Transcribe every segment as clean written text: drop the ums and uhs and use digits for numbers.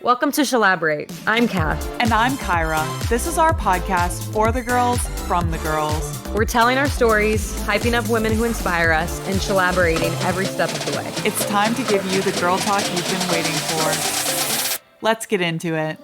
Welcome to Shelaborate. I'm Kath. And I'm Kyra. This is our podcast for the girls, from the girls. We're telling our stories, hyping up women who inspire us, and shelaborating every step of the way. It's time to give you the girl talk you've been waiting for. Let's get into it.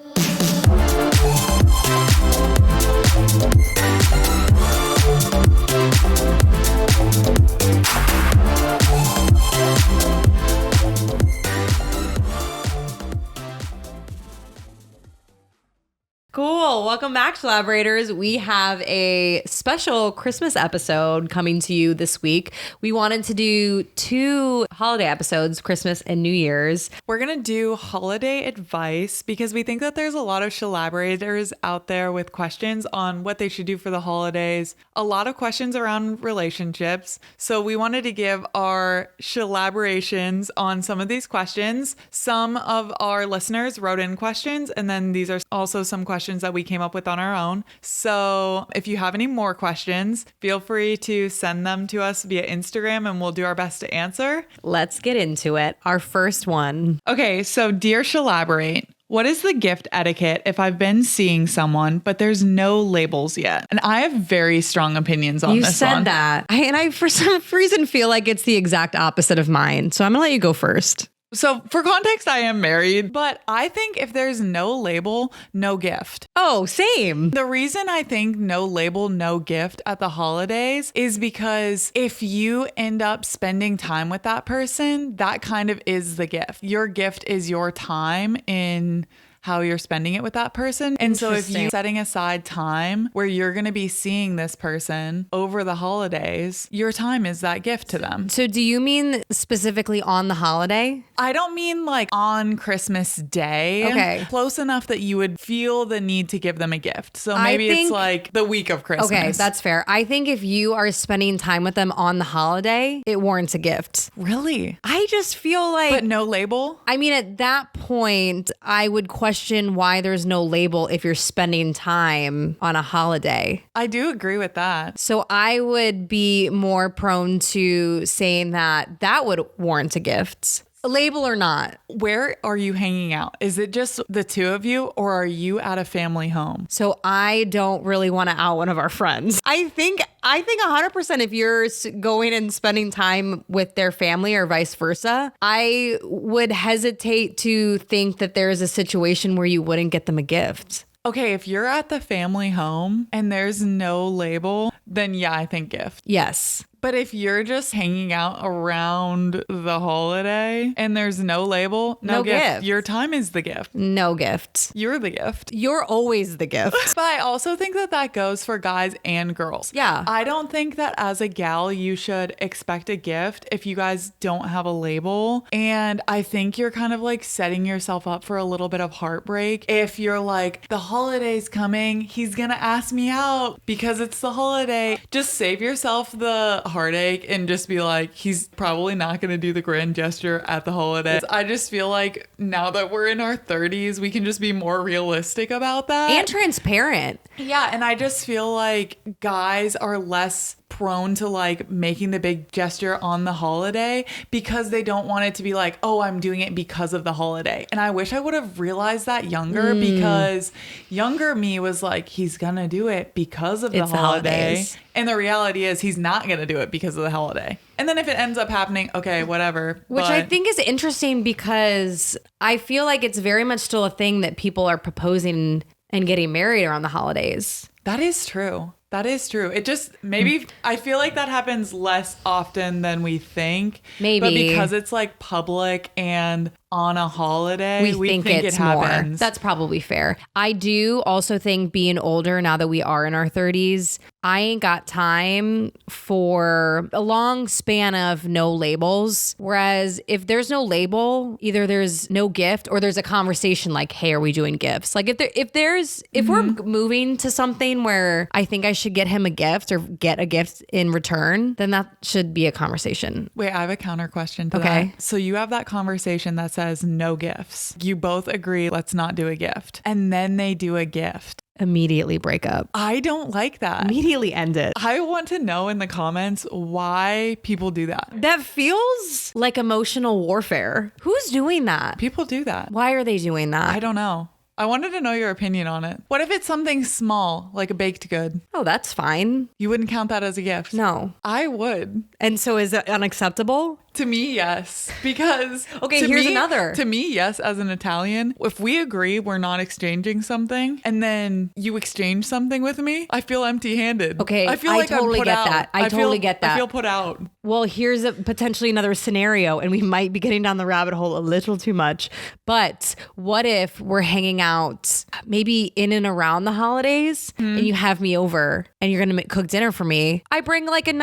Cool. Welcome back, Shelaborators. We have a special Christmas episode coming to you this week. We wanted to do 2 holiday episodes, Christmas and New Year's. We're going to do holiday advice because we think that there's a lot of Shelaborators out there with questions on what they should do for the holidays. A lot of questions around relationships. So we wanted to give our Shelaborations on some of these questions. Some of our listeners wrote in questions, and then these are also some questions that we came up with on our own. So if you have any more questions, feel free to send them to us via Instagram and we'll do our best to answer. Let's get into it. Our first one. Okay, so dear Shelaborate, what is the gift etiquette if I've been seeing someone, but there's no labels yet? And I have very strong opinions on this one. You said that. I, for some reason, feel like it's the exact opposite of mine. So I'm going to let you go first. So for context, I am married, but I think if there's no label, no gift. Oh, same. The reason I think no label, no gift at the holidays is because if you end up spending time with that person, that kind of is the gift. Your gift is your time in how you're spending it with that person. And so if you're setting aside time where you're going to be seeing this person over the holidays, your time is that gift to them. So do you mean specifically on the holiday? I don't mean like on Christmas Day. Okay. Close enough that you would feel the need to give them a gift. So maybe it's like the week of Christmas. Okay, that's fair. I think if you are spending time with them on the holiday, it warrants a gift. Really? I just feel like... But no label? I mean, at that point, I would question why there's no label if you're spending time on a holiday. I do agree with that. So I would be more prone to saying that would warrant a gift. A label or not. Where are you hanging out? Is it just the two of you or are you at a family home? So I don't really want to out one of our friends. I think 100% if you're going and spending time with their family or vice versa, I would hesitate to think that there is a situation where you wouldn't get them a gift. Okay, if you're at the family home and there's no label, then yeah, I think gift. Yes. But if you're just hanging out around the holiday and there's no label, no gift. Your time is the gift. No gift. You're the gift. You're always the gift. But I also think that goes for guys and girls. Yeah. I don't think that as a gal, you should expect a gift if you guys don't have a label. And I think you're kind of like setting yourself up for a little bit of heartbreak. If you're like, the holiday's coming, he's going to ask me out because it's the holiday. Just save yourself the heartache and just be like, he's probably not going to do the grand gesture at the holidays. I just feel like now that we're in our 30s, we can just be more realistic about that. And transparent. Yeah, and I just feel like guys are less prone to like making the big gesture on the holiday because they don't want it to be like, oh, I'm doing it because of the holiday. And I wish I would have realized that younger because younger me was like, he's gonna do it because of the holiday. And the reality is he's not gonna do it because of the holiday. And then if it ends up happening, okay, whatever. Which I think is interesting because I feel like it's very much still a thing that people are proposing and getting married around the holidays. That is true. That is true. It just, maybe, I feel like that happens less often than we think. Maybe. But because it's like public and on a holiday, we think it's it happens. More. That's probably fair. I do also think being older now that we are in our 30s, I ain't got time for a long span of no labels. Whereas if there's no label, either there's no gift or there's a conversation like, hey, are we doing gifts? Like if we're moving to something where I think I should get him a gift or get a gift in return, then that should be a conversation. Wait, I have a counter question to that. So you have that conversation that says no gifts. You both agree, let's not do a gift. And then they do a gift. Immediately break up. I don't like that. Immediately end it. I want to know in the comments why people do that. That feels like emotional warfare. Who's doing that? People do that. Why are they doing that? I don't know. I wanted to know your opinion on it. What if it's something small, like a baked good? Oh, that's fine. You wouldn't count that as a gift? No. I would. And so is it unacceptable? To me, yes. Because Okay, to here's me- another. To me, yes, as an Italian, if we agree we're not exchanging something and then you exchange something with me, I feel empty-handed. Okay, I feel I like I'm totally put get out. that. I totally get that. I feel put out. Well, here's potentially another scenario, and we might be getting down the rabbit hole a little too much. But what if we're hanging out maybe in and around the holidays and you have me over and you're going to cook dinner for me? I bring like a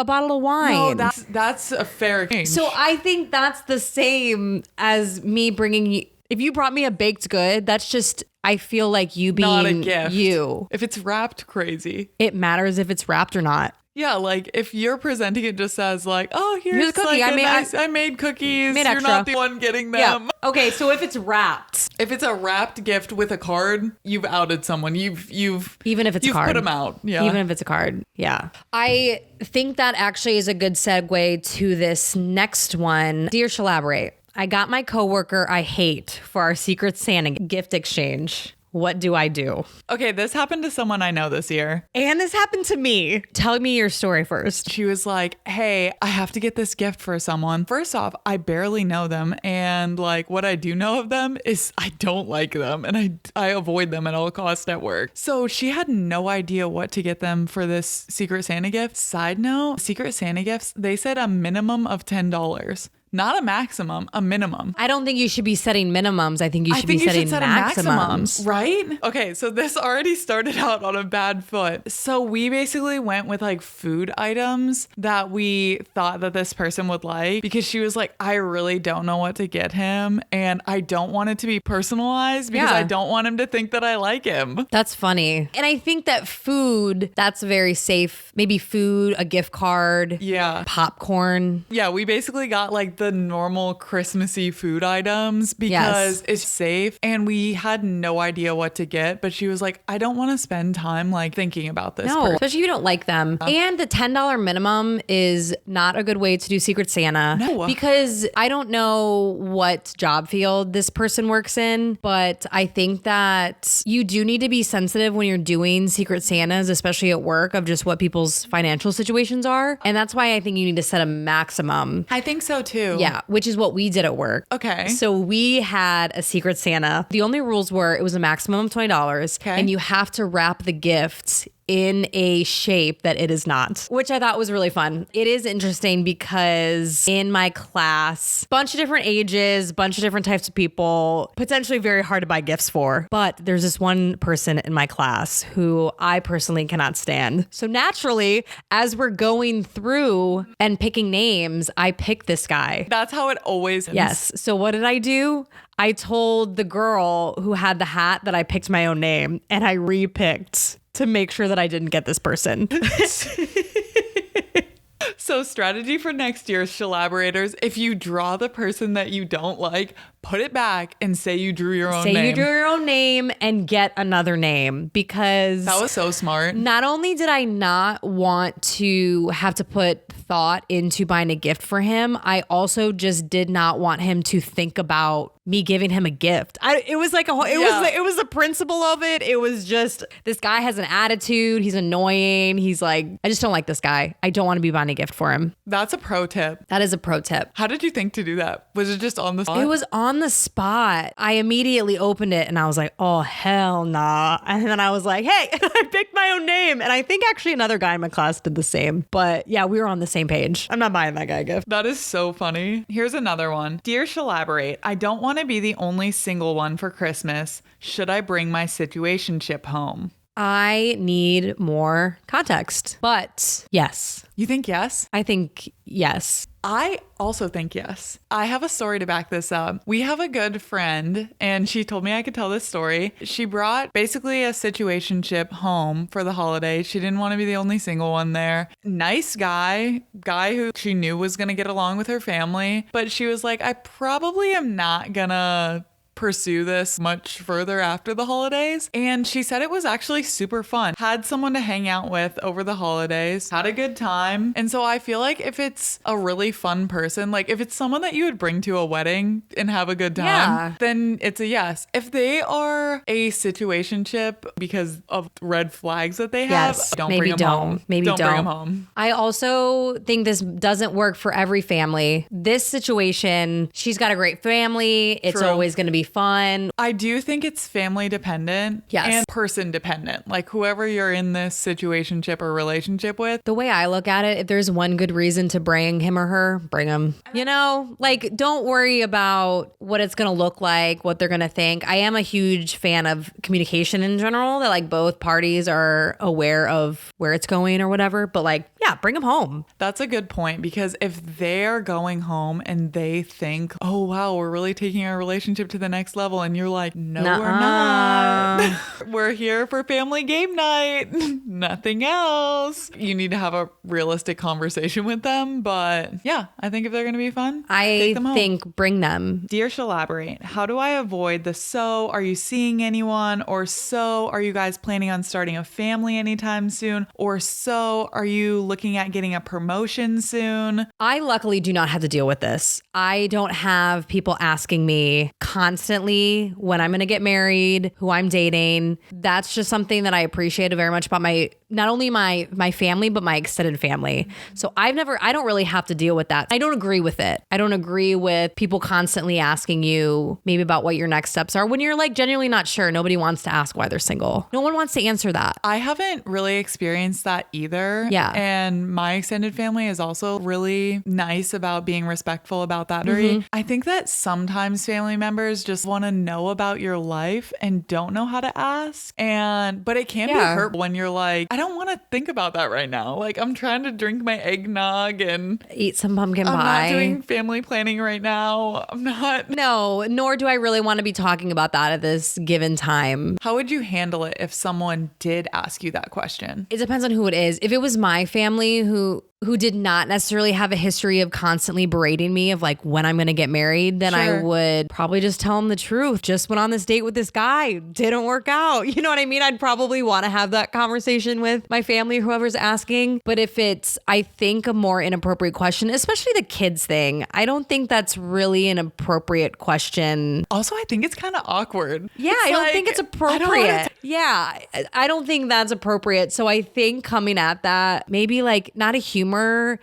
bottle of wine. No, that's a fair exchange. So I think that's the same as me bringing you. If you brought me a baked good, that's just, I feel like you being not a gift. you. If it's wrapped, crazy. It matters if it's wrapped or not. Yeah, like if you're presenting it just as like, oh, here's a cookie. like I made cookies. Made You're extra. not the one getting them. Yeah. Okay, so if it's wrapped. If it's a wrapped gift with a card, you've outed someone. You've even if it's a you've card. put them out. Yeah. Even if it's a card. Yeah. I think that actually is a good segue to this next one. Dear Shelaborate, I got my coworker I hate for our Secret Santa gift exchange. What do I do? Okay, this happened to someone I know this year. And this happened to me. Tell me your story first. She was like, hey, I have to get this gift for someone. First off, I barely know them. And like what I do know of them is I don't like them and I avoid them at all costs at work. So she had no idea what to get them for this Secret Santa gift. Side note, Secret Santa gifts, they said a minimum of $10. Not a maximum, a minimum. I don't think you should be setting minimums. I think you should be setting maximums. Right? Okay, so this already started out on a bad foot. So we basically went with like food items that we thought that this person would like because she was like, I really don't know what to get him and I don't want it to be personalized because Yeah. I don't want him to think that I like him. That's funny. And I think that food, that's very safe. Maybe food, a gift card, Yeah. popcorn. Yeah, we basically got like the normal Christmassy food items because Yes. it's safe and we had no idea what to get. But she was like, I don't want to spend time like thinking about this. No, person. especially if you don't like them. And the $10 minimum is not a good way to do Secret Santa. No. Because I don't know what job field this person works in, but I think that you do need to be sensitive when you're doing Secret Santas, especially at work, of just what people's financial situations are. And that's why I think you need to set a maximum. I think so too. Yeah, which is what we did at work. Okay. So we had a Secret Santa. The only rules were it was a maximum of $20 Okay. and you have to wrap the gift in a shape that it is not, which I thought was really fun. It is interesting because in my class, bunch of different ages, bunch of different types of people, potentially very hard to buy gifts for. But there's this one person in my class who I personally cannot stand. So naturally, as we're going through and picking names, I pick this guy. That's how it always ends. Yes. So what did I do? I told the girl who had the hat that I picked my own name and I repicked to make sure that I didn't get this person. So strategy for next year, Shelaborators, if you draw the person that you don't like, put it back and say you drew your own name. Say you drew your own name and get another name because That was so smart. not only did I not want to have to put thought into buying a gift for him, I also just did not want him to think about me giving him a gift. It was like it was the principle of it. It was just this guy has an attitude. He's annoying. He's like, I just don't like this guy. I don't want to be buying a gift for him. That's a pro tip. That is a pro tip. How did you think to do that? Was it just on the spot? It was on the spot. I immediately opened it and I was like, oh, hell nah. And then I was like, hey, I picked my own name. And I think actually another guy in my class did the same. But yeah, we were on the same page. I'm not buying that guy a gift. That is so funny. Here's another one. Dear Shelaborate, I don't want to be the only single one for Christmas. Should I bring my situationship home? I need more context. But yes, You think yes? I think yes. I also think yes. I have a story to back this up. We have a good friend, and she told me I could tell this story. She brought basically a situationship home for the holiday. She didn't want to be the only single one there. Nice guy who she knew was going to get along with her family, but she was like, I probably am not gonna pursue this much further after the holidays. And she said it was actually super fun. Had someone to hang out with over the holidays, had a good time. And so I feel like if it's a really fun person, like if it's someone that you would bring to a wedding and have a good time, then it's a yes. If they are a situationship because of red flags that they have, don't bring them home. Maybe don't bring them home. I also think this doesn't work for every family. This situation, she's got a great family. It's always going to be fun. I do think it's family dependent and person dependent. Like whoever you're in this situationship or relationship with. The way I look at it, if there's one good reason to bring him or her, bring him. You know, like don't worry about what it's going to look like, what they're going to think. I am a huge fan of communication in general, that like both parties are aware of where it's going or whatever. But like, yeah, bring them home. That's a good point, because if they're going home and they think, oh, wow, we're really taking our relationship to the next level. And you're like, no, we're not. We're here for family game night. Nothing else. You need to have a realistic conversation with them. But yeah, I think if they're going to be fun, take them home. Bring them. Dear Shelaborate, how do I avoid the so are you seeing anyone, or so are you guys planning on starting a family anytime soon, or so are you looking at getting a promotion soon? I luckily do not have to deal with this. I don't have people asking me constantly when I'm going to get married, who I'm dating. That's just something that I appreciate very much about not only my family, but my extended family. So I don't really have to deal with that. I don't agree with it. I don't agree with people constantly asking you maybe about what your next steps are when you're like genuinely not sure. Nobody wants to ask why they're single. No one wants to answer that. I haven't really experienced that either. Yeah. And my extended family is also really nice about being respectful about that. I think that sometimes family members just want to know about your life and don't know how to ask. But it can be hurtful when you're like, I don't want to think about that right now. Like I'm trying to drink my eggnog and eat some pumpkin pie. I'm not doing family planning right now. I'm not. No, nor do I really want to be talking about that at this given time. How would you handle it if someone did ask you that question? It depends on who it is. If it was my family who did not necessarily have a history of constantly berating me of like when I'm going to get married, then I would probably just tell them the truth. Just went on this date with this guy. Didn't work out. You know what I mean? I'd probably want to have that conversation with my family, whoever's asking. But if it's, I think, a more inappropriate question, especially the kids thing, I don't think that's really an appropriate question. Also, I think it's kind of awkward. Yeah, I don't think it's appropriate. I don't think that's appropriate. So I think coming at that, maybe like not a humor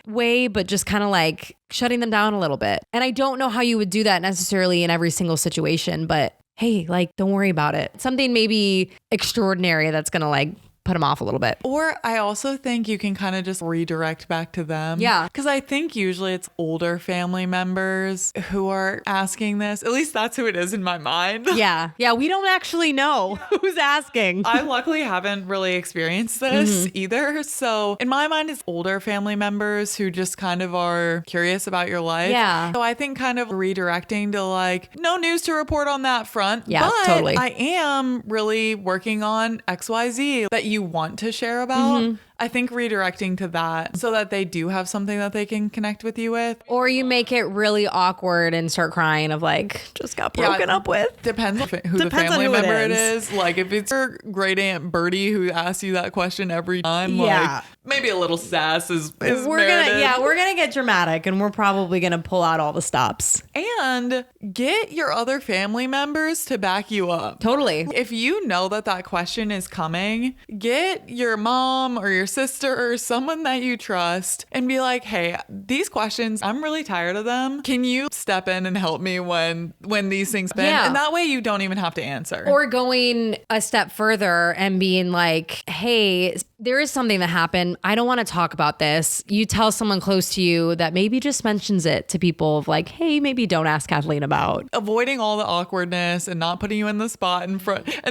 way, but just kind of like shutting them down a little bit. And I don't know how you would do that necessarily in every single situation, but hey, like, don't worry about it. Something maybe extraordinary that's going to like put them off a little bit. Or I also think you can kind of just redirect back to them. Yeah. Because I think usually it's older family members who are asking this. At least that's who it is in my mind. Yeah. Yeah. We don't actually know who's asking. I luckily haven't really experienced this either. So in my mind, it's older family members who just kind of are curious about your life. Yeah. So I think kind of redirecting to like, no news to report on that front. Yeah, but totally. I am really working on XYZ that you want to share about. I think redirecting to that so that they do have something that they can connect with you with. Or you make it really awkward and start crying of like, just got broken up with. Depends who the family member it is. Like if it's your great aunt Bertie who asks you that question every time, like maybe a little sass is merited. We're gonna get dramatic and we're probably gonna pull out all the stops. And get your other family members to back you up. Totally. If you know that question is coming, get your mom or your sister or someone that you trust and be like, hey, these questions, I'm really tired of them. Can you step in and help me when these things happen? Yeah. And that way you don't even have to answer. Or going a step further and being like, hey, there is something that happened. I don't want to talk about this. You tell someone close to you that maybe just mentions it to people of like, hey, maybe don't ask Kathleen about. Avoiding all the awkwardness and not putting you in the spot in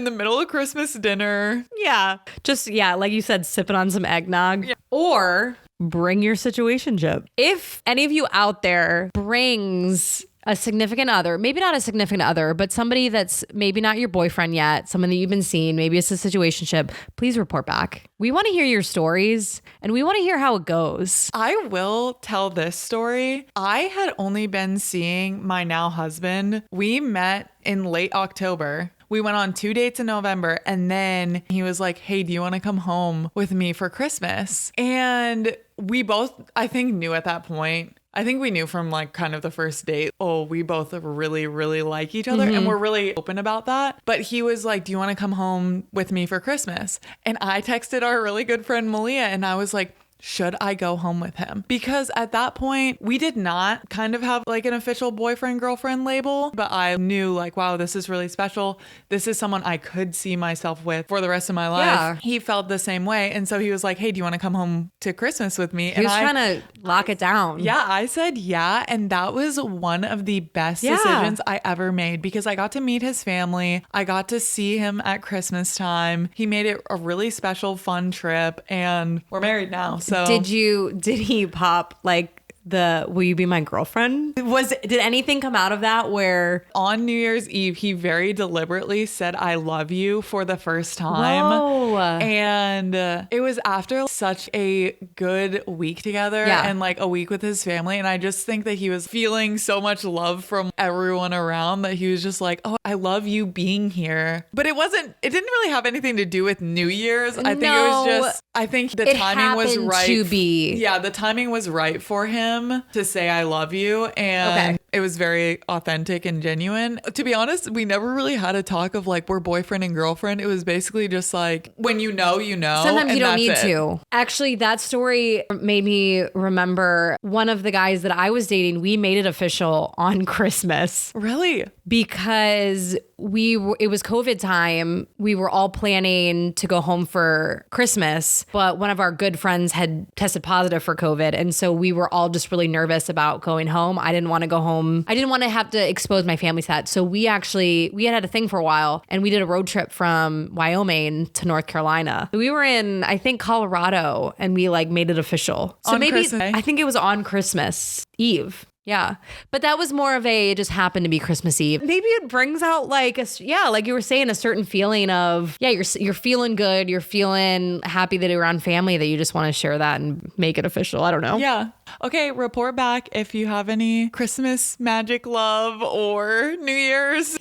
the middle of Christmas dinner. Yeah. Just, like you said, sipping on some eggnog. Yeah. Or bring your situationship. If any of you out there brings a significant other, maybe not a significant other, but somebody that's maybe not your boyfriend yet, someone that you've been seeing, maybe it's a situationship, please report back. We want to hear your stories and we want to hear how it goes. I will tell this story. I had only been seeing my now husband. We met in late October. We went on 2 dates in November, and then he was like, hey, do you want to come home with me for Christmas? And we both, I think, knew at that point. I think we knew from like kind of the first date, oh, we both really, really like each other and we're really open about that. But he was like, do you want to come home with me for Christmas? And I texted our really good friend Malia and I was like, should I go home with him? Because at that point, we did not kind of have like an official boyfriend, girlfriend label, but I knew like, wow, this is really special. This is someone I could see myself with for the rest of my life. Yeah. He felt the same way. And so he was like, hey, do you want to come home to Christmas with me? He was trying to lock it down. Yeah, I said yeah. And that was one of the best decisions I ever made because I got to meet his family. I got to see him at Christmas time. He made it a really special, fun trip. And we're married now. So did he pop like the will you be my girlfriend? Did anything come out of that where on New Year's Eve he very deliberately said I love you for the first time? Whoa. And it was after such a good week together and like a week with his family, and I just think that he was feeling so much love from everyone around that he was just like, oh, I love you being here. But it didn't really have anything to do with New Year's. I think it was just, I think the timing was right the timing was right for him to say I love you, and it was very authentic and genuine. To be honest, we never really had a talk of like we're boyfriend and girlfriend. It was basically just like when you know, you know. Sometimes you don't need to. Actually, that story made me remember one of the guys that I was dating. We made it official on Christmas. Really? Because it was COVID time. We were all planning to go home for Christmas, but one of our good friends had tested positive for COVID. And so we were all just really nervous about going home. I didn't want to go home. I didn't want to have to expose my family to that. So we had a thing for a while and we did a road trip from Wyoming to North Carolina. We were in, I think, Colorado, and we like made it official. So on maybe Christmas. I think it was on Christmas Eve. Yeah. But that was more of it just happened to be Christmas Eve. Maybe it brings out like like you were saying, a certain feeling of, you're feeling good. You're feeling happy that you're around family, that you just want to share that and make it official. I don't know. Yeah. Okay. Report back if you have any Christmas magic love or New Year's.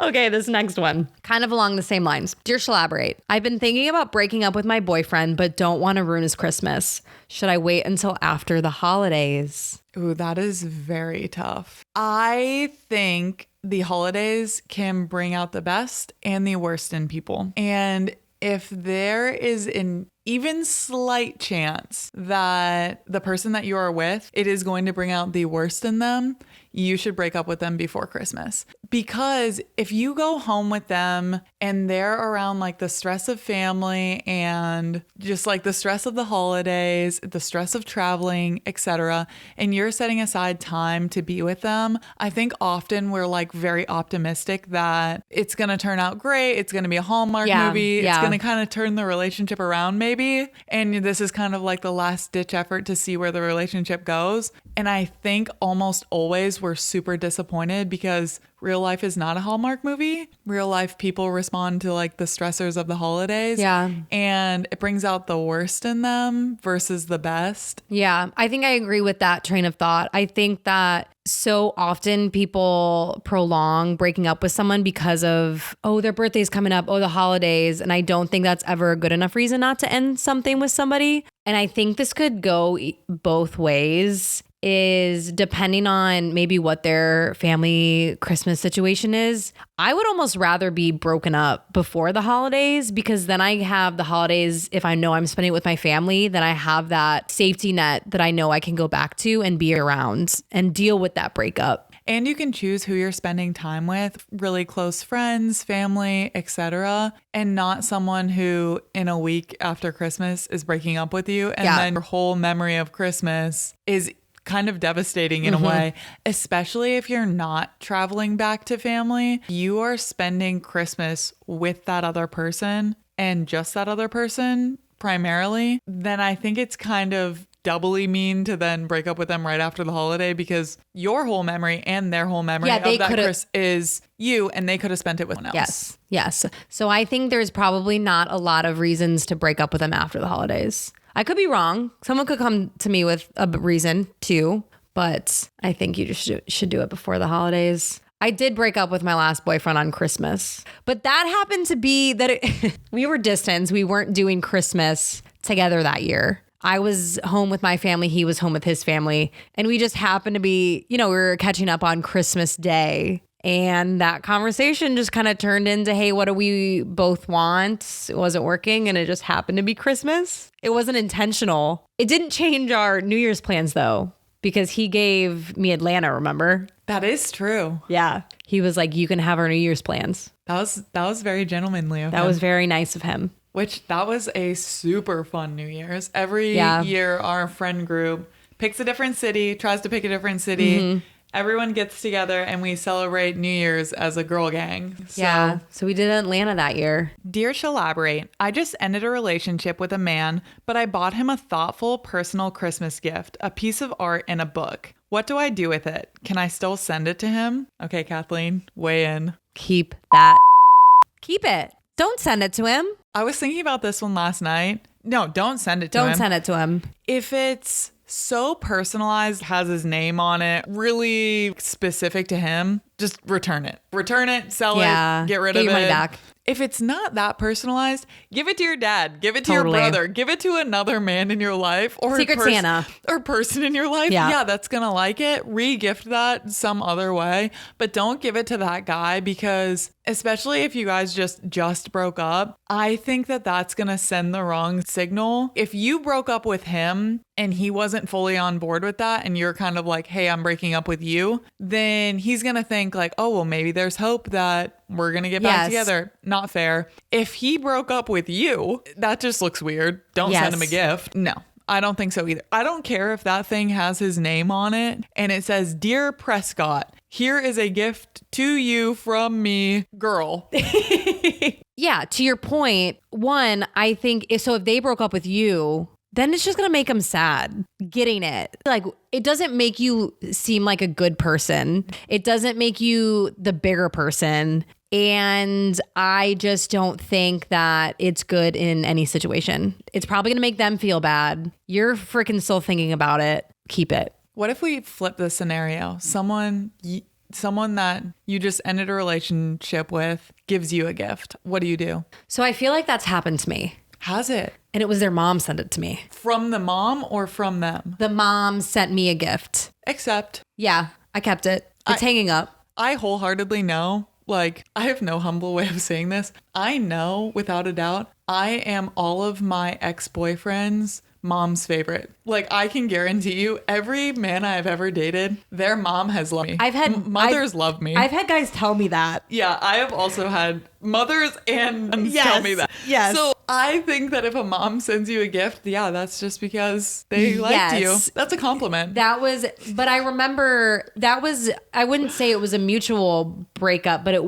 Okay. This next one, kind of along the same lines. Dear Shelaborate, I've been thinking about breaking up with my boyfriend, but don't want to ruin his Christmas. Should I wait until after the holidays? Ooh, that is very tough. I think the holidays can bring out the best and the worst in people. And if there is an even slight chance that the person that you are with, it is going to bring out the worst in them, you should break up with them before Christmas. Because if you go home with them and they're around like the stress of family and just like the stress of the holidays, the stress of traveling, etc., and you're setting aside time to be with them, I think often we're like very optimistic that it's going to turn out great. It's going to be a Hallmark movie. It's going to kind of turn the relationship around maybe. And this is kind of like the last ditch effort to see where the relationship goes. And I think almost always we're super disappointed because real life is not a Hallmark movie. Real life people respond to like the stressors of the holidays. Yeah. And it brings out the worst in them versus the best. Yeah. I think I agree with that train of thought. I think that so often people prolong breaking up with someone because of, oh, their birthday's coming up, oh, the holidays. And I don't think that's ever a good enough reason not to end something with somebody. And I think this could go both ways. Is depending on maybe what their family Christmas situation is. I would almost rather be broken up before the holidays, because then I have the holidays, if I know I'm spending it with my family, then I have that safety net that I know I can go back to and be around and deal with that breakup. And you can choose who you're spending time with, really close friends, family, etc., and not someone who in a week after Christmas is breaking up with you, and then your whole memory of Christmas is kind of devastating in a way, especially if you're not traveling back to family. You are spending Christmas with that other person and just that other person primarily. Then I think it's kind of doubly mean to then break up with them right after the holiday, because your whole memory and their whole memory of that Chris is you, and they could have spent it with someone else. Yes. So I think there's probably not a lot of reasons to break up with them after the holidays. I could be wrong. Someone could come to me with a reason too, but I think you just should do it before the holidays. I did break up with my last boyfriend on Christmas, but that happened to be that we were distant. We weren't doing Christmas together that year. I was home with my family. He was home with his family. And we just happened to be, we were catching up on Christmas Day. And that conversation just kind of turned into, hey, what do we both want? It wasn't working. And it just happened to be Christmas. It wasn't intentional. It didn't change our New Year's plans, though, because he gave me Atlanta, remember? That is true. Yeah. He was like, you can have our New Year's plans. That was very gentlemanly of him. That was very nice of him. Which, that was a super fun New Year's. Every year, our friend group picks a different city, tries to pick a different city. Mm-hmm. Everyone gets together and we celebrate New Year's as a girl gang. So we did Atlanta that year. Dear Shelaborate, I just ended a relationship with a man, but I bought him a thoughtful, personal Christmas gift, a piece of art and a book. What do I do with it? Can I still send it to him? Okay, Kathleen, weigh in. Keep that. Keep it. Don't send it to him. I was thinking about this one last night. No, don't send it to him. Don't send it to him. If it's so personalized, has his name on it, really specific to him, just return it. Return it, sell it, get rid of it. Get your money back. If it's not that personalized, give it to your dad, give it to your brother, give it to another man in your life, or Secret Santa, or person in your life. Yeah, that's gonna like it. Re-gift that some other way, but don't give it to that guy, because especially if you guys just broke up, I think that that's gonna send the wrong signal. If you broke up with him and he wasn't fully on board with that, and you're kind of like, hey, I'm breaking up with you, then he's gonna think like, oh, well, maybe there's hope that we're going to get back together. Not fair. If he broke up with you, that just looks weird. Don't send him a gift. No, I don't think so either. I don't care if that thing has his name on it and it says, Dear Prescott, here is a gift to you from me, girl. Yeah, to your point, one, I think if they broke up with you, then it's just going to make them sad getting it. Like, it doesn't make you seem like a good person. It doesn't make you the bigger person. And I just don't think that it's good in any situation. It's probably going to make them feel bad. You're freaking still thinking about it. Keep it. What if we flip the scenario? Someone that you just ended a relationship with gives you a gift. What do? So I feel like that's happened to me. Has it? And it was their mom sent it to me. From the mom or from them? The mom sent me a gift. Accept. Yeah, I kept it. It's hanging up. I wholeheartedly know. Like, I have no humble way of saying this. I know without a doubt, I am all of my ex-boyfriends' mom's favorite. Like, I can guarantee you, every man I've ever dated, their mom has loved me. Mothers love me. I've had guys tell me that. Yeah, I have also had mothers and tell me that. Yes. So I think that if a mom sends you a gift, that's just because they liked you. That's a compliment. But I remember I wouldn't say it was a mutual breakup, but there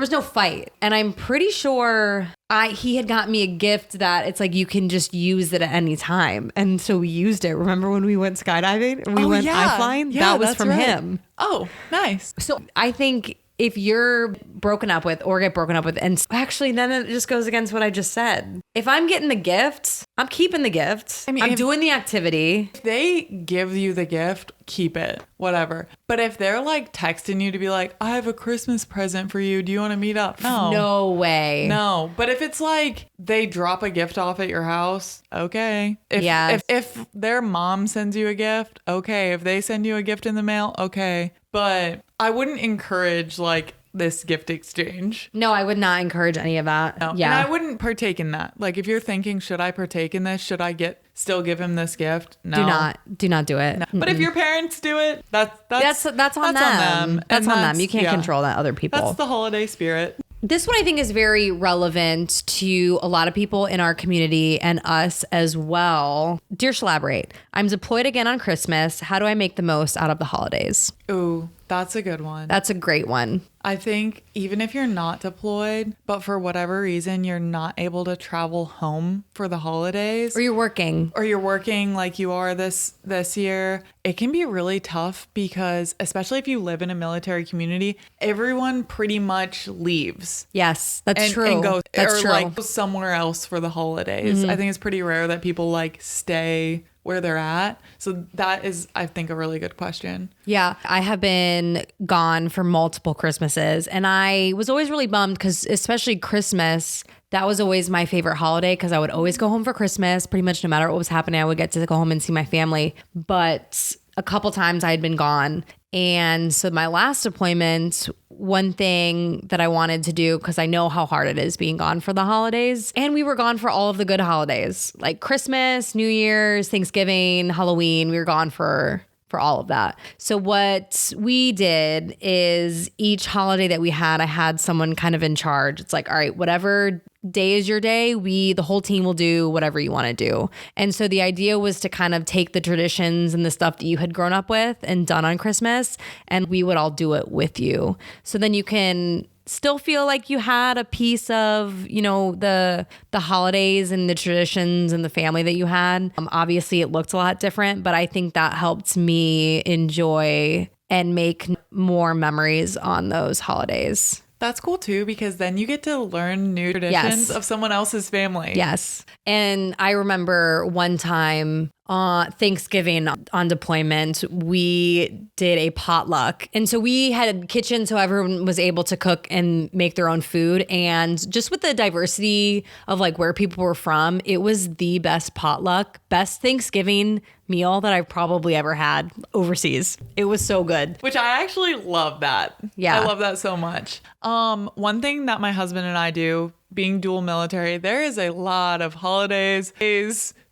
was no fight. And I'm pretty sure he had got me a gift that it's like, you can just use it at any time. And so we used it. Remember when we went skydiving and we went flying? Yeah, that was from him. Oh, nice. So I think if you're broken up with or get broken up with, and actually then it just goes against what I just said. If I'm getting the gift, I'm keeping the gift. I mean, I'm doing the activity. If they give you the gift, keep it, whatever. But if they're like texting you to be like, I have a Christmas present for you, do you want to meet up? No way. No. But if it's like they drop a gift off at your house, okay. If their mom sends you a gift, okay. If they send you a gift in the mail, okay. But I wouldn't encourage like this gift exchange. No, I would not encourage any of that. No. Yeah. And I wouldn't partake in that. Like, if you're thinking, should I partake in this? Should I still give him this gift? No. Do not do it. No. But if your parents do it, that's on them. That's on them. You can't control that, other people. That's the holiday spirit. This one I think is very relevant to a lot of people in our community and us as well. Dear Shelaborate, I'm deployed again on Christmas. How do I make the most out of the holidays? Ooh, That's a good one. That's a great one. I think even if you're not deployed, but for whatever reason, you're not able to travel home for the holidays. Or you're working. Or you're working like you are this year, it can be really tough because especially if you live in a military community, everyone pretty much leaves. Yes, that's true. And goes that's or true. like goes somewhere else for the holidays. I think it's pretty rare that people like stay where they're at. So that is, I think, a really good question. Yeah, I have been gone for multiple Christmases, and I was always really bummed because especially Christmas, that was always my favorite holiday because I would always go home for Christmas. Pretty much no matter what was happening, I would get to go home and see my family. But a couple times I had been gone. And so my last deployment, one thing that I wanted to do, because I know how hard it is being gone for the holidays, and we were gone for all of the good holidays, like Christmas, New Year's, Thanksgiving, Halloween, we were gone for all of that. So what we did is each holiday that we had, I had someone kind of in charge. It's like, all right, whatever day is your day, the whole team will do whatever you want to do. And so the idea was to kind of take the traditions and the stuff that you had grown up with and done on Christmas, and we would all do it with you. So then you can still feel like you had a piece of, the holidays and the traditions and the family that you had. Obviously it looked a lot different, but I think that helped me enjoy and make more memories on those holidays. That's cool too, because then you get to learn new traditions of someone else's family. Yes. And I remember one time Thanksgiving on deployment, we did a potluck. And so we had a kitchen so everyone was able to cook and make their own food. And just with the diversity of like where people were from, it was the best potluck, best Thanksgiving meal that I've probably ever had overseas. It was so good. Which I actually love that. Yeah. I love that so much. One thing that my husband and I do, being dual military, there is a lot of holidays,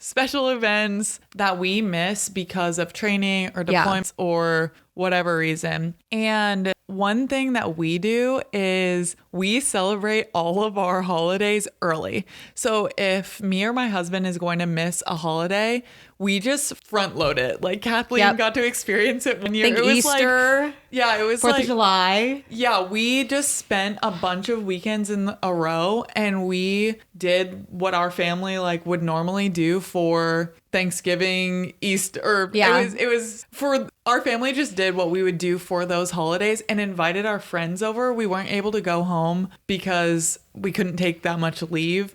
special events that we miss because of training or deployments or whatever reason. And one thing that we do is we celebrate all of our holidays early. So if me or my husband is going to miss a holiday, we just front load it. Like Kathleen got to experience it one year. Think it was Easter. Like, yeah, it was 4th of July. Yeah, we just spent a bunch of weekends in a row and we did what our family like would normally do for Thanksgiving, Easter, or it was for our family just did what we would do for those holidays and invited our friends over. We weren't able to go home because we couldn't take that much leave,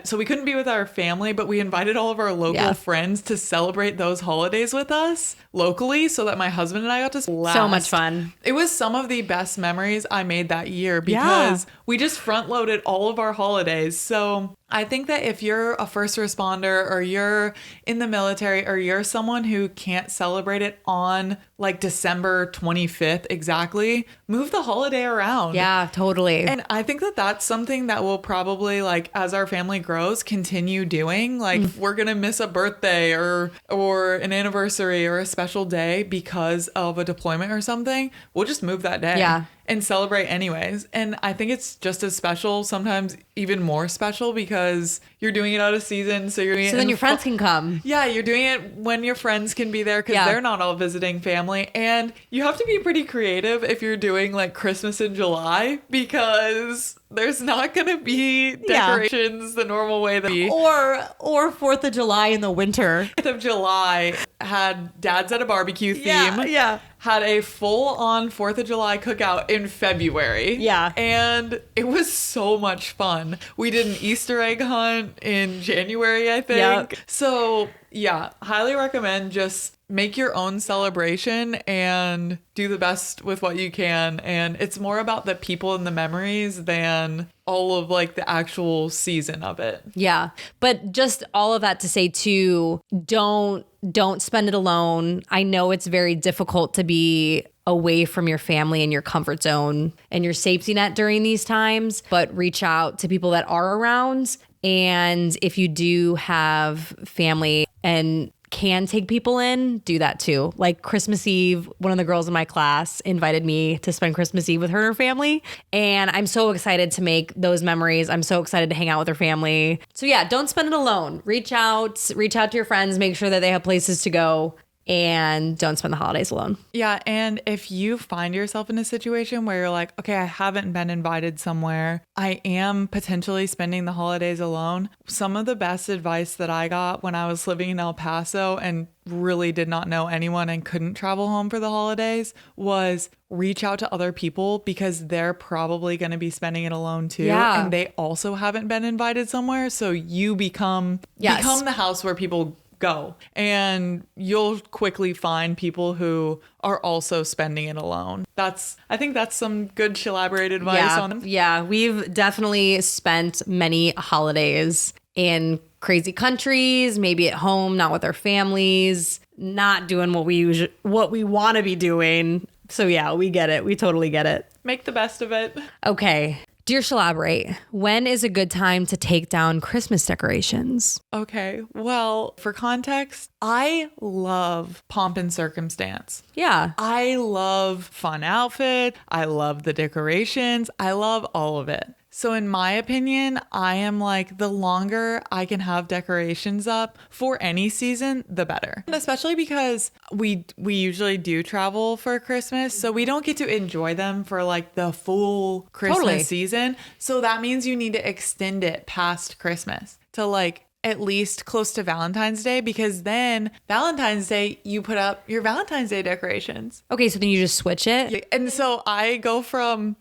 so we couldn't be with our family, but we invited all of our local friends to celebrate those holidays with us locally so that my husband and I got to last. So much fun. It was some of the best memories I made that year because we just front loaded all of our holidays. So I think that if you're a first responder or you're in the military or you're someone who can't celebrate it on like December 25th exactly, move the holiday around. Yeah, totally. And I think that that's something that we'll probably, like, as our family grows, continue doing. Like, we're going to miss a birthday or an anniversary or a special day because of a deployment or something. We'll just move that day. Yeah. And celebrate anyways. And I think it's just as special, sometimes even more special, because you're doing it out of season. So you're doing it. So then your friends can come. Yeah, you're doing it when your friends can be there because they're not all visiting family. And you have to be pretty creative if you're doing like Christmas in July, because there's not going to be decorations the normal way that or 4th of July in the winter. 4th of July had Dad's at a barbecue theme. Yeah. Had a full-on 4th of July cookout in February. Yeah. And it was so much fun. We did an Easter egg hunt in January, I think. Yep. So, yeah, highly recommend just make your own celebration and do the best with what you can. And it's more about the people and the memories than all of like the actual season of it. Yeah. But just all of that to say too, don't spend it alone. I know it's very difficult to be away from your family and your comfort zone and your safety net during these times, but reach out to people that are around. And if you do have family and can take people in, do that too. Like Christmas Eve, one of the girls in my class invited me to spend Christmas Eve with her and her family. And I'm so excited to make those memories. I'm so excited to hang out with her family. So yeah, don't spend it alone. Reach out to your friends, make sure that they have places to go, and don't spend the holidays alone. Yeah. And if you find yourself in a situation where you're like, okay, I haven't been invited somewhere, I am potentially spending the holidays alone. Some of the best advice that I got when I was living in El Paso and really did not know anyone and couldn't travel home for the holidays was reach out to other people because they're probably going to be spending it alone too. Yeah. And they also haven't been invited somewhere. So you become the house where people go, and you'll quickly find people who are also spending it alone. I think that's some good Shelaborate advice on them. Yeah, we've definitely spent many holidays in crazy countries, maybe at home, not with our families, not doing what we want to be doing. So yeah, we get it. We totally get it. Make the best of it. Okay. Dear Shelaborate, when is a good time to take down Christmas decorations? Okay, well, for context, I love pomp and circumstance. Yeah. I love fun outfit. I love the decorations. I love all of it. So in my opinion, I am like, the longer I can have decorations up for any season, the better. And especially because we usually do travel for Christmas, so we don't get to enjoy them for like the full Christmas season. So that means you need to extend it past Christmas to like at least close to Valentine's Day, because then Valentine's Day, you put up your Valentine's Day decorations. Okay, so then you just switch it? And so I go from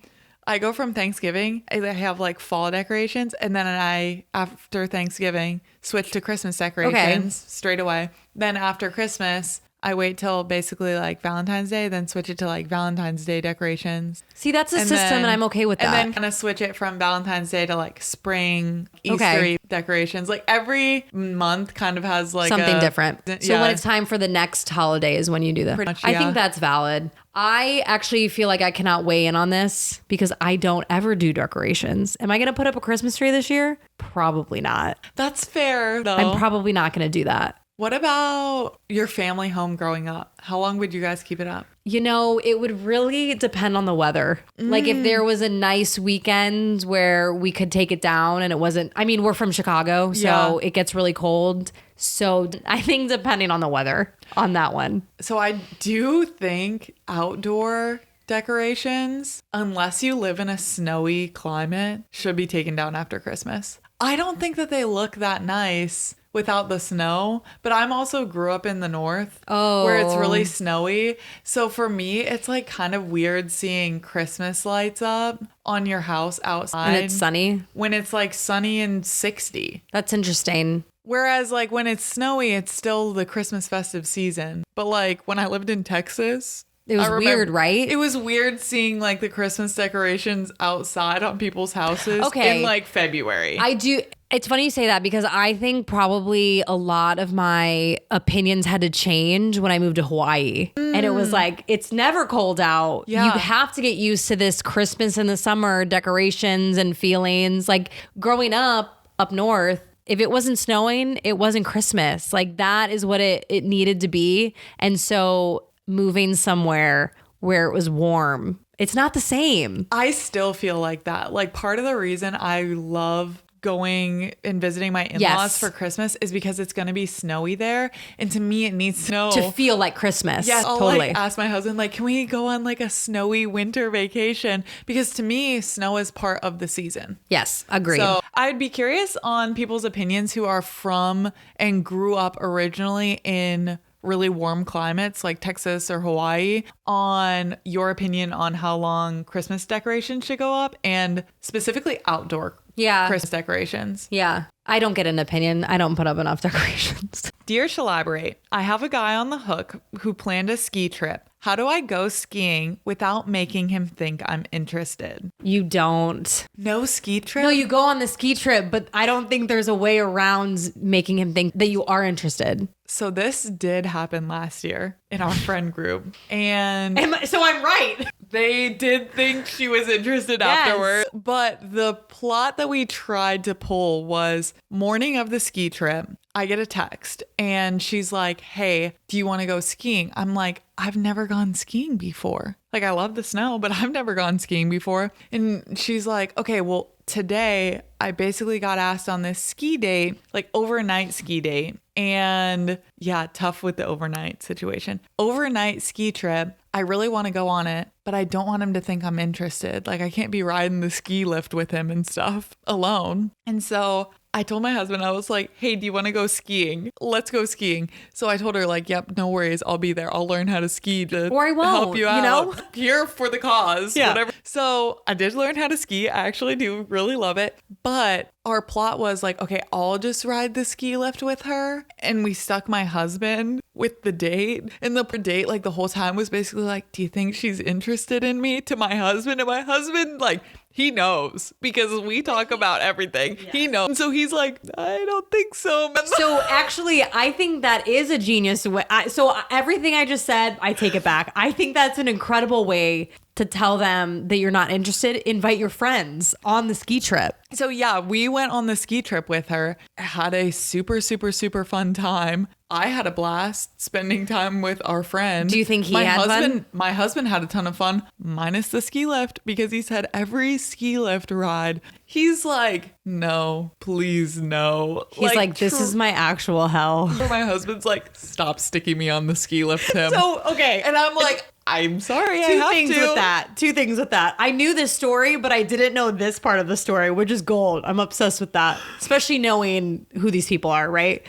Thanksgiving, I have like fall decorations, and then after Thanksgiving, switch to Christmas decorations straight away. Then after Christmas, I wait till basically like Valentine's Day, then switch it to like Valentine's Day decorations. See, that's a system and I'm okay with that. And then kind of switch it from Valentine's Day to like spring, Easter decorations. Like every month kind of has like something different. So when it's time for the next holiday is when you do that. Pretty much, I think that's valid. I actually feel like I cannot weigh in on this because I don't ever do decorations. Am I going to put up a Christmas tree this year? Probably not. That's fair though. I'm probably not going to do that. What about your family home growing up? How long would you guys keep it up? You know, it would really depend on the weather. Like if there was a nice weekend where we could take it down and it wasn't, I mean, we're from Chicago, so it gets really cold. So I think depending on the weather on that one. So I do think outdoor decorations, unless you live in a snowy climate, should be taken down after Christmas. I don't think that they look that nice without the snow, but I'm also grew up in the north where it's really snowy. So for me, it's like kind of weird seeing Christmas lights up on your house outside. And it's sunny. When it's like sunny and 60. That's interesting. Whereas like when it's snowy, it's still the Christmas festive season. But like when I lived in Texas, it was weird, right? It was weird seeing like the Christmas decorations outside on people's houses in like February. I do. It's funny you say that because I think probably a lot of my opinions had to change when I moved to Hawaii. And it was like, it's never cold out. Yeah. You have to get used to this Christmas in the summer decorations and feelings. Like growing up north, if it wasn't snowing, it wasn't Christmas. Like that is what it needed to be. And so moving somewhere where it was warm, it's not the same. I still feel like that. Like part of the reason I love going and visiting my in-laws for Christmas is because it's going to be snowy there. And to me, it needs snow to feel like Christmas. Yes, I'll totally. like ask my husband, like, can we go on like a snowy winter vacation? Because to me, snow is part of the season. Yes, agreed. So I'd be curious on people's opinions who are from and grew up originally in really warm climates like Texas or Hawaii, on your opinion on how long Christmas decorations should go up, and specifically outdoor Christmas decorations. Yeah. I don't get an opinion. I don't put up enough decorations. Dear Shelaborate, I have a guy on the hook who planned a ski trip. How do I go skiing without making him think I'm interested? You don't. No ski trip? No, you go on the ski trip, but I don't think there's a way around making him think that you are interested. So this did happen last year in our friend group. And so I'm right. They did think she was interested afterward. But the plot that we tried to pull was morning of the ski trip. I get a text and she's like, hey, do you want to go skiing? I'm like, I've never gone skiing before. Like, I love the snow, but I've never gone skiing before. And she's like, okay, well, today I basically got asked on this ski date, like overnight ski date. And yeah, tough with the overnight situation. Overnight ski trip. I really want to go on it, but I don't want him to think I'm interested. Like, I can't be riding the ski lift with him and stuff alone. And so I told my husband, I was like, hey, do you want to go skiing? Let's go skiing. So I told her, like, yep, no worries. I'll be there. I'll learn how to ski to Or I won't, help you out. you know? Here for the cause, Yeah. whatever. So I did learn how to ski. I actually do really love it. But our plot was like, okay, I'll just ride the ski lift with her. And we stuck my husband with the date. And the date, like, the whole time was basically like, do you think she's interested in me? To my husband. And my husband, like, he knows because we talk about everything. Yes. He knows. And so he's like, I don't think so. So actually, I think that is a genius way. So everything I just said, I take it back. I think that's an incredible way to tell them that you're not interested. Invite your friends on the ski trip. So yeah, we went on the ski trip with her, had a super, super, super fun time. I had a blast spending time with our friend. Do you think he had fun? My husband had a ton of fun, minus the ski lift, because he said every ski lift ride, he's like, no, please no. He's like this is my actual hell. My husband's like, stop sticking me on the ski lift, Tim. So, okay. And I'm like, I'm sorry, Two things with that. I knew this story, but I didn't know this part of the story, which is gold. I'm obsessed with that, especially knowing who these people are, right?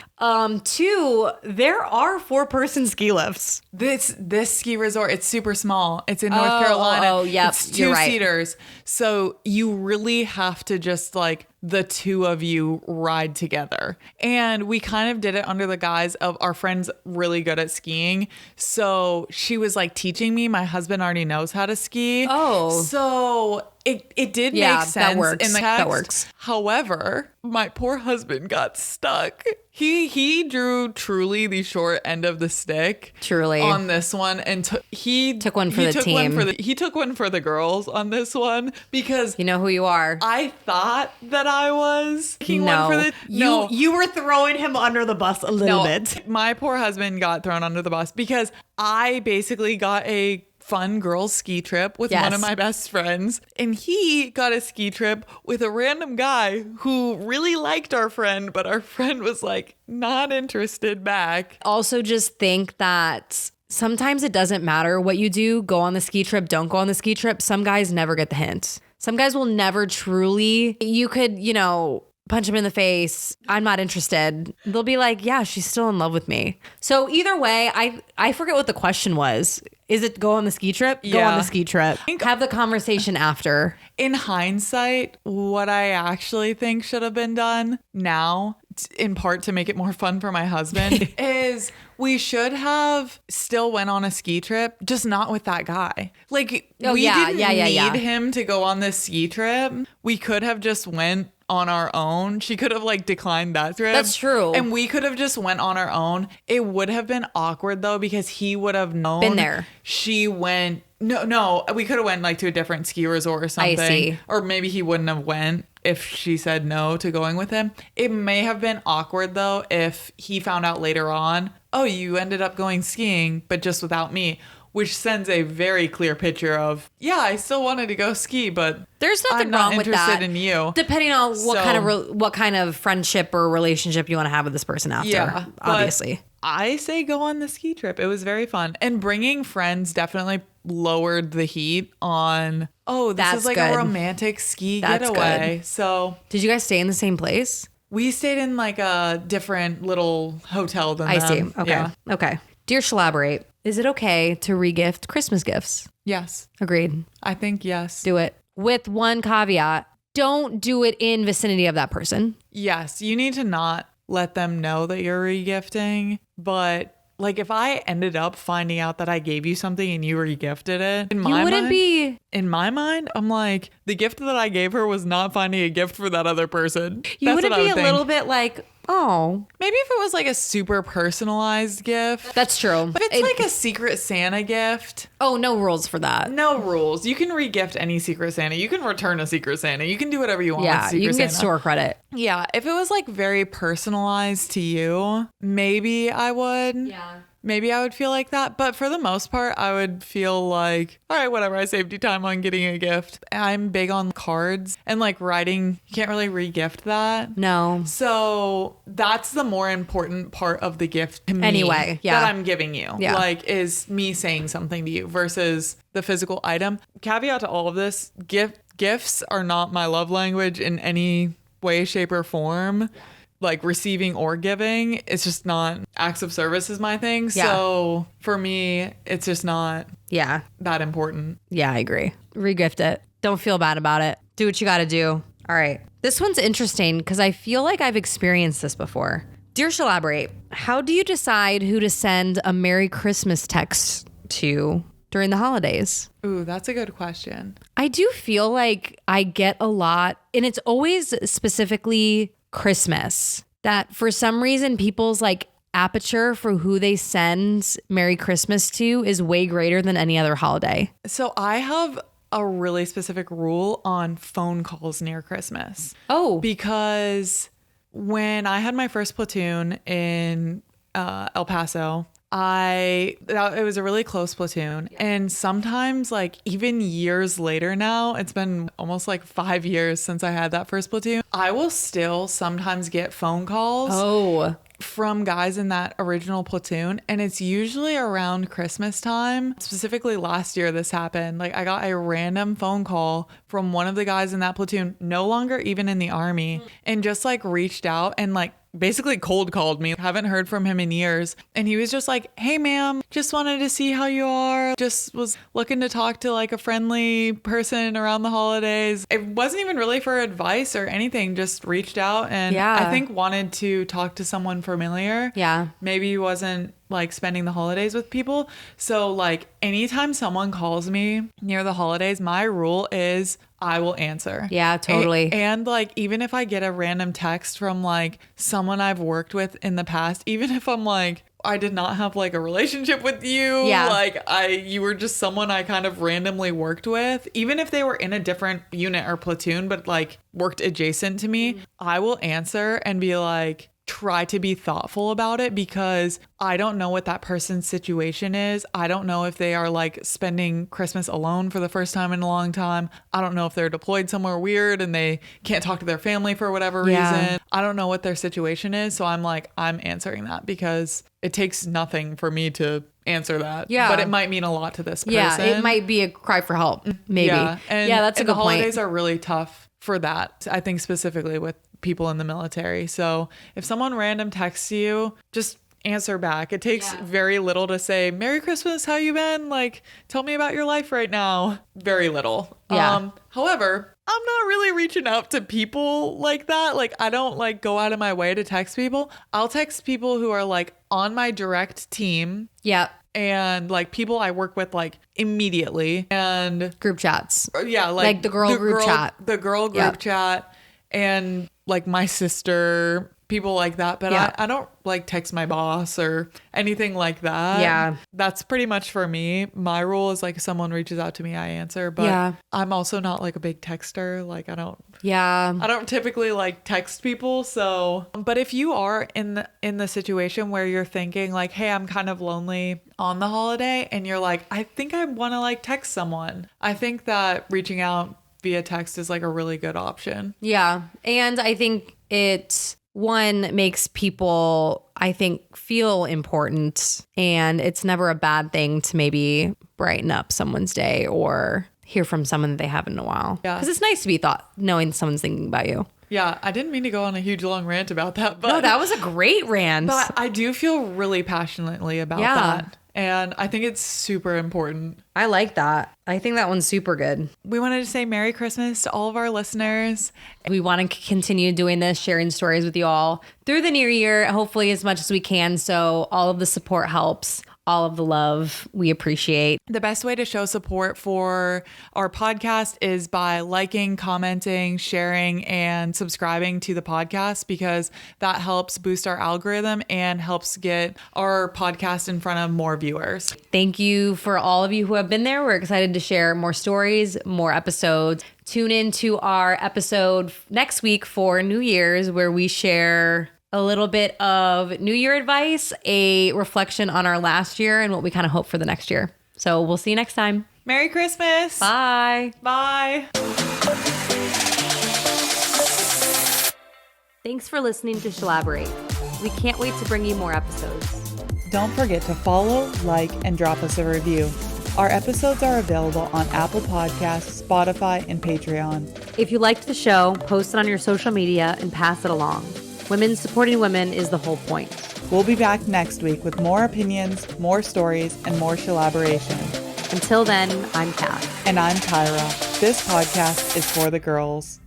Two, there are 4-person ski lifts. This ski resort, it's super small. It's in North Carolina. Oh, yep. It's 2-seaters. So you really have to just like the two of you ride together. And we kind of did it under the guise of our friend's really good at skiing. So she was like teaching me. My husband already knows how to ski. Oh. So it did make sense. That works. In the that text. works. However, my poor husband got stuck. He drew truly the short end of the stick. Truly. On this one. And he took one for the team. He took one for the girls on this one because you know who you are. I thought that I was. You were throwing him under the bus a little bit. My poor husband got thrown under the bus because I basically got a fun girls ski trip with one of my best friends, and he got a ski trip with a random guy who really liked our friend, but our friend was like not interested back. Also, just think that sometimes it doesn't matter what you do. Go on the ski trip, don't go on the ski trip. Some guys never get the hint. Some guys will never truly, you could, punch him in the face. I'm not interested. They'll be like, yeah, she's still in love with me. So either way, I forget what the question was. Is it go on the ski trip? Yeah. Go on the ski trip. Have the conversation after. In hindsight, what I actually think should have been done now, in part to make it more fun for my husband, is we should have still went on a ski trip, just not with that guy. Like, we didn't need him to go on this ski trip. We could have just went on our own. She could have like declined that trip. That's true. And we could have just went on our own. It would have been awkward though, because he would have known. Been there. She went. No, we could have went like to a different ski resort or something. I see. Or maybe he wouldn't have went if she said no to going with him. It may have been awkward though if he found out later on, oh, you ended up going skiing, but just without me. Which sends a very clear picture of, yeah, I still wanted to go ski, but there's nothing I'm not wrong with interested that. in you. Depending on what kind of friendship or relationship you want to have with this person after. Yeah, obviously. I say go on the ski trip. It was very fun. And bringing friends definitely lowered the heat on, this is like a romantic ski getaway. Good. So did you guys stay in the same place? We stayed in like a different little hotel than them. I see. Okay. Yeah. Okay. Dear Shelaborate, is it okay to regift Christmas gifts? Yes. Agreed. I think yes. Do it. With one caveat, don't do it in vicinity of that person. Yes. You need to not let them know that you're regifting. But like if I ended up finding out that I gave you something and you regifted it, in my mind, I'm like, the gift that I gave her was not finding a gift for that other person. You wouldn't be a little bit like, oh. Maybe if it was like a super personalized gift. That's true. But it's like a Secret Santa gift. Oh, no rules for that. No rules. You can regift any Secret Santa. You can return a Secret Santa. You can do whatever you want with Secret Santa. Yeah, you can get store credit. Yeah, if it was like very personalized to you, maybe I would. Yeah. maybe I would feel like that. But for the most part, I would feel like, all right, whatever, I saved you time on getting a gift. I'm big on cards and like writing. You can't really re-gift that. No. So that's the more important part of the gift to me. Anyway, yeah. That I'm giving you. Yeah. Like, is me saying something to you versus the physical item. Caveat to all of this, gifts are not my love language in any way, shape, or form. Like receiving or giving, it's just not. Acts of service is my thing. Yeah. So for me, it's just not that important. Yeah, I agree. Regift it. Don't feel bad about it. Do what you got to do. All right. This one's interesting because I feel like I've experienced this before. Dear Shelaborate, how do you decide who to send a Merry Christmas text to during the holidays? Ooh, that's a good question. I do feel like I get a lot, and it's always specifically Christmas, that for some reason people's like aperture for who they send Merry Christmas to is way greater than any other holiday. So I have a really specific rule on phone calls near Christmas. Oh. Because when I had my first platoon in El Paso, it was a really close platoon. And sometimes like even years later now, it's been almost like 5 years since I had that first platoon, I will still sometimes get phone calls from guys in that original platoon. And it's usually around Christmas time. Specifically last year this happened. Like I got a random phone call from one of the guys in that platoon, no longer even in the Army, and just like reached out and like basically cold called me. Haven't heard from him in years. And he was just like, hey ma'am, just wanted to see how you are. Just was looking to talk to like a friendly person around the holidays. It wasn't even really for advice or anything. Just reached out and I think wanted to talk to someone familiar. Yeah. Maybe he wasn't like spending the holidays with people. So like anytime someone calls me near the holidays, my rule is I will answer. Yeah, totally. And like, even if I get a random text from like someone I've worked with in the past, even if I'm like, I did not have like a relationship with you. Yeah. Like you were just someone I kind of randomly worked with. Even if they were in a different unit or platoon, but like worked adjacent to me, I will answer and be like, try to be thoughtful about it because I don't know what that person's situation is. I don't know if they are like spending Christmas alone for the first time in a long time. I don't know if they're deployed somewhere weird and they can't talk to their family for whatever reason. I don't know what their situation is. So I'm like, I'm answering that because it takes nothing for me to answer that. Yeah. But it might mean a lot to this person. Yeah, it might be a cry for help, maybe. Yeah, that's a good the holidays point. are really tough for that. I think specifically with people in the military. So if someone random texts you, just answer back. It takes very little to say, Merry Christmas, how you been? Like, tell me about your life right now. Very little. Yeah. However, I'm not really reaching out to people like that. Like, I don't like go out of my way to text people. I'll text people who are like on my direct team. Yeah. And like people I work with like immediately and Group chats. Yeah. Like the girl group chat. The girl group chat and like my sister, people like that. But I don't like text my boss or anything like that. Yeah. That's pretty much for me. My rule is like if someone reaches out to me, I answer. But I'm also not like a big texter. Like I don't typically like text people. So, but if you are in the situation where you're thinking like, hey, I'm kind of lonely on the holiday and you're like, I think I want to like text someone. I think that reaching out via text is like a really good option. Yeah. And I think it, one, makes people, I think, feel important. And it's never a bad thing to maybe brighten up someone's day or hear from someone that they haven't in a while. Yeah. Because it's nice to be knowing someone's thinking about you. Yeah, I didn't mean to go on a huge long rant about that. But no, that was a great rant. But I do feel really passionately about that. And I think it's super important. I like that. I think that one's super good. We wanted to say Merry Christmas to all of our listeners. We want to continue doing this, sharing stories with you all through the new year, hopefully as much as we can. So all of the support helps. All of the love we appreciate. The best way to show support for our podcast is by liking, commenting, sharing, and subscribing to the podcast because that helps boost our algorithm and helps get our podcast in front of more viewers. Thank you for all of you who have been there. We're excited to share more stories, more episodes. Tune in to our episode next week for New Year's where we share a little bit of New Year advice, a reflection on our last year and what we kind of hope for the next year. So we'll see you next time. Merry Christmas. Bye. Bye. Thanks for listening to Shelaborate. We can't wait to bring you more episodes. Don't forget to follow, like, and drop us a review. Our episodes are available on Apple Podcasts, Spotify, and Patreon. If you liked the show, post it on your social media and pass it along. Women supporting women is the whole point. We'll be back next week with more opinions, more stories, and more Shelaboration. Until then, I'm Kat. And I'm Tyra. This podcast is for the girls.